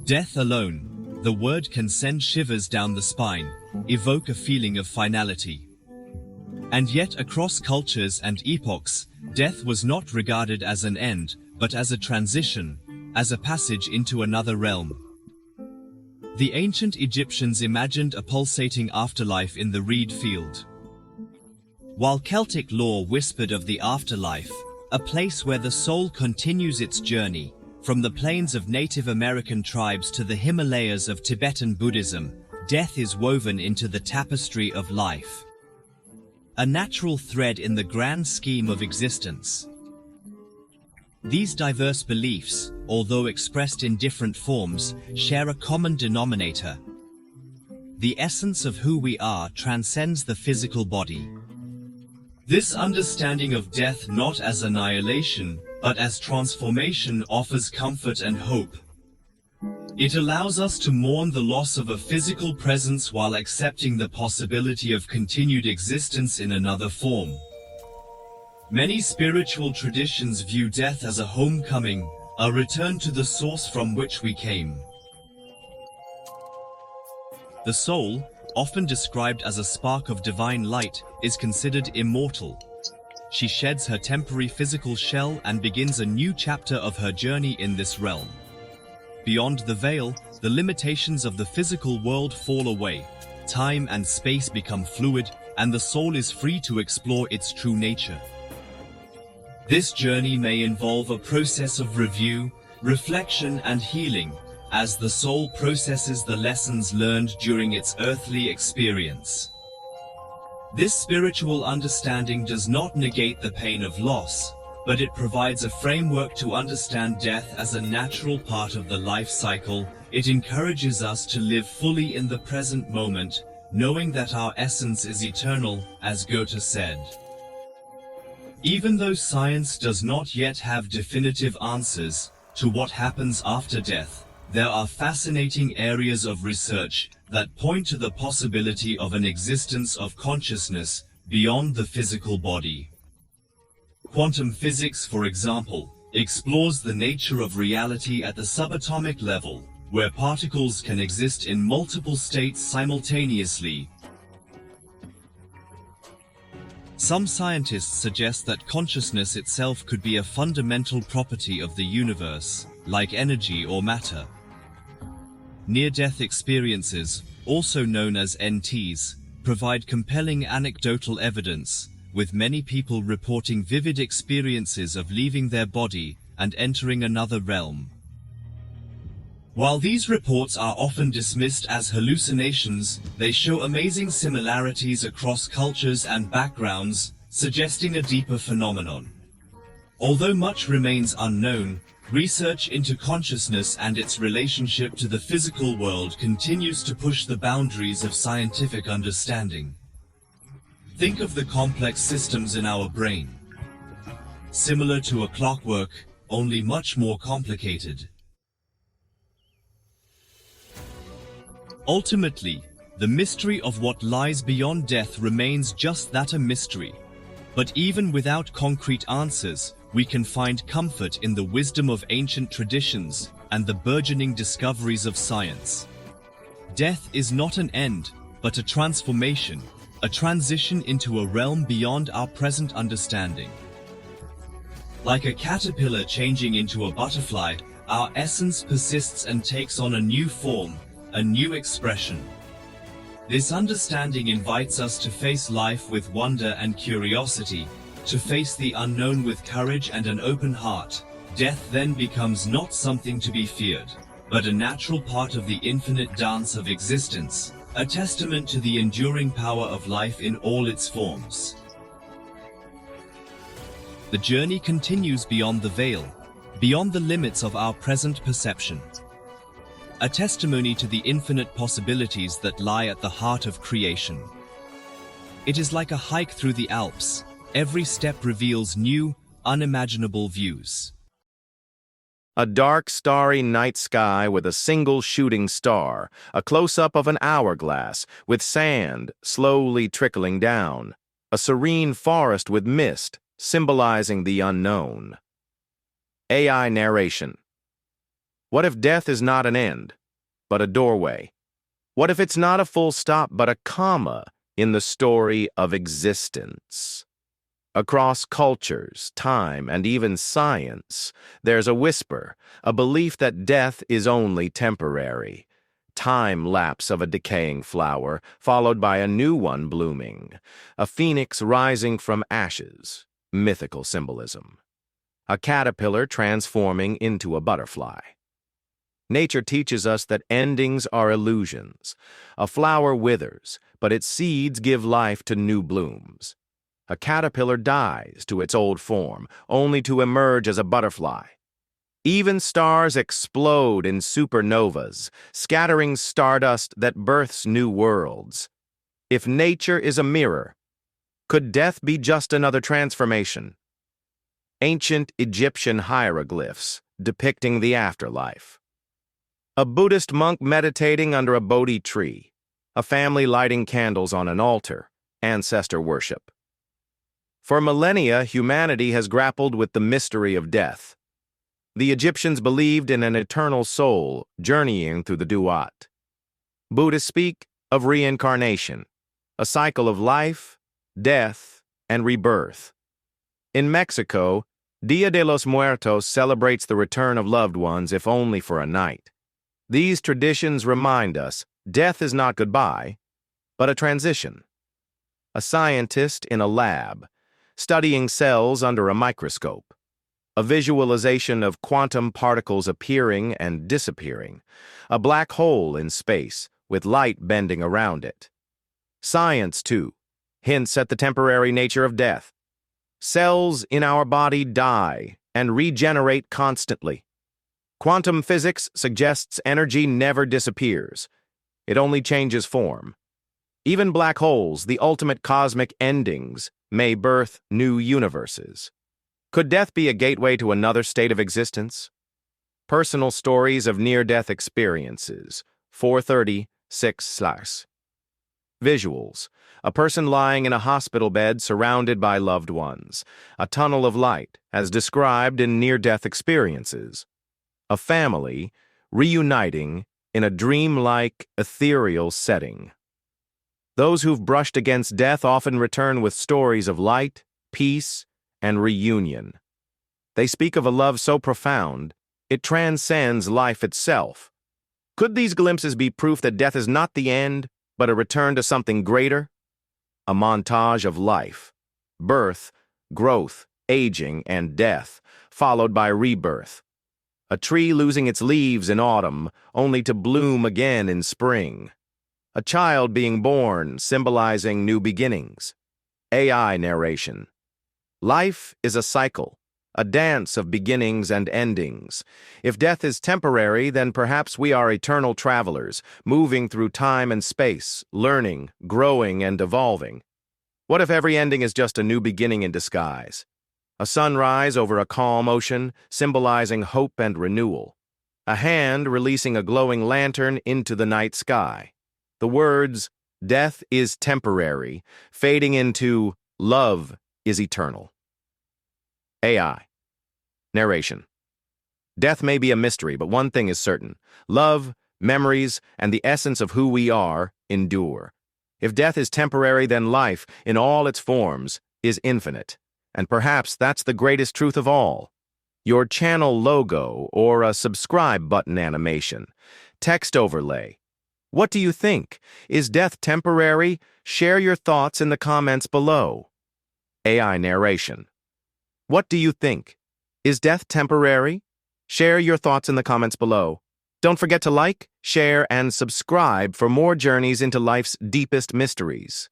Death alone, the word can send shivers down the spine, evoke a feeling of finality. And yet across cultures and epochs, death was not regarded as an end, but as a transition, as a passage into another realm. The ancient Egyptians imagined a pulsating afterlife in the reed field, while Celtic lore whispered of the afterlife, a place where the soul continues its journey, from the plains of Native American tribes to the Himalayas of Tibetan Buddhism. Death is woven into the tapestry of life, a natural thread in the grand scheme of existence. These diverse beliefs, although expressed in different forms, share a common denominator. The essence of who we are transcends the physical body. This understanding of death not as annihilation, but as transformation offers comfort and hope. It allows us to mourn the loss of a physical presence while accepting the possibility of continued existence in another form. Many spiritual traditions view death as a homecoming, a return to the source from which we came. The soul, often described as a spark of divine light, is considered immortal. She sheds her temporary physical shell and begins a new chapter of her journey in this realm. Beyond the veil, the limitations of the physical world fall away, time and space become fluid, and the soul is free to explore its true nature. This journey may involve a process of review, reflection, and healing, as the soul processes the lessons learned during its earthly experience. This spiritual understanding does not negate the pain of loss, but it provides a framework to understand death as a natural part of the life cycle. It encourages us to live fully in the present moment, knowing that our essence is eternal, as Goethe said. Even though science does not yet have definitive answers to what happens after death, there are fascinating areas of research that point to the possibility of an existence of consciousness beyond the physical body. Quantum physics, for example, explores the nature of reality at the subatomic level, where particles can exist in multiple states simultaneously. Some scientists suggest that consciousness itself could be a fundamental property of the universe, like energy or matter. Near-death experiences, also known as NTs, provide compelling anecdotal evidence, with many people reporting vivid experiences of leaving their body and entering another realm. While these reports are often dismissed as hallucinations, they show amazing similarities across cultures and backgrounds, suggesting a deeper phenomenon. Although much remains unknown, research into consciousness and its relationship to the physical world continues to push the boundaries of scientific understanding. Think of the complex systems in our brain. Similar to a clockwork, only much more complicated. Ultimately, the mystery of what lies beyond death remains just that, a mystery. But even without concrete answers, we can find comfort in the wisdom of ancient traditions and the burgeoning discoveries of science. Death is not an end, but a transformation, a transition into a realm beyond our present understanding. Like a caterpillar changing into a butterfly, our essence persists and takes on a new form, a new expression. This understanding invites us to face life with wonder and curiosity, to face the unknown with courage and an open heart. Death then becomes not something to be feared, but a natural part of the infinite dance of existence, a testament to the enduring power of life in all its forms. The journey continues beyond the veil, beyond the limits of our present perception. A testimony to the infinite possibilities that lie at the heart of creation. It is like a hike through the Alps. Every step reveals new, unimaginable views. A dark, starry night sky with a single shooting star, a close-up of an hourglass, with sand slowly trickling down, a serene forest with mist, symbolizing the unknown. AI narration. What if death is not an end, but a doorway? What if it's not a full stop, but a comma in the story of existence? Across cultures, time, and even science, there's a whisper, a belief that death is only temporary. Time lapse of a decaying flower, followed by a new one blooming. A phoenix rising from ashes, mythical symbolism. A caterpillar transforming into a butterfly. Nature teaches us that endings are illusions. A flower withers, but its seeds give life to new blooms. A caterpillar dies to its old form, only to emerge as a butterfly. Even stars explode in supernovas, scattering stardust that births new worlds. If nature is a mirror, could death be just another transformation? Ancient Egyptian hieroglyphs depicting the afterlife. A Buddhist monk meditating under a Bodhi tree. A family lighting candles on an altar. Ancestor worship. For millennia, humanity has grappled with the mystery of death. The Egyptians believed in an eternal soul journeying through the duat. Buddhists speak of reincarnation, a cycle of life, death, and rebirth. In Mexico, Dia de los Muertos celebrates the return of loved ones, if only for a night. These traditions remind us death is not goodbye, but a transition. A scientist in a lab, studying cells under a microscope. A visualization of quantum particles appearing and disappearing. A black hole in space, with light bending around it. Science, too, hints at the temporary nature of death. Cells in our body die and regenerate constantly. Quantum physics suggests energy never disappears. It only changes form. Even black holes, the ultimate cosmic endings, may birth new universes. Could death be a gateway to another state of existence? Personal stories of near-death experiences. 436/. Visuals. A person lying in a hospital bed surrounded by loved ones. A tunnel of light, as described in near-death experiences. A family reuniting in a dreamlike, ethereal setting. Those who've brushed against death often return with stories of light, peace, and reunion. They speak of a love so profound, it transcends life itself. Could these glimpses be proof that death is not the end, but a return to something greater? A montage of life, birth, growth, aging, and death, followed by rebirth. A tree losing its leaves in autumn, only to bloom again in spring. A child being born, symbolizing new beginnings. AI narration. Life is a cycle, a dance of beginnings and endings. If death is temporary, then perhaps we are eternal travelers, moving through time and space, learning, growing, and evolving. What if every ending is just a new beginning in disguise? A sunrise over a calm ocean, symbolizing hope and renewal. A hand releasing a glowing lantern into the night sky. The words, "Death is temporary," fading into "Love is eternal." AI. Narration. Death may be a mystery, but one thing is certain. Love, memories, and the essence of who we are endure. If death is temporary, then life, in all its forms, is infinite. And perhaps that's the greatest truth of all. Your channel logo or a subscribe button animation. Text overlay. What do you think? Is death temporary? Share your thoughts in the comments below. AI narration. What do you think? Is death temporary? Share your thoughts in the comments below. Don't forget to like, share, and subscribe for more journeys into life's deepest mysteries.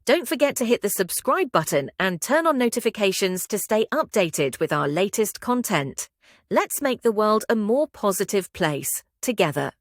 Don't forget to hit the subscribe button and turn on notifications to stay updated with our latest content. Let's make the world a more positive place together.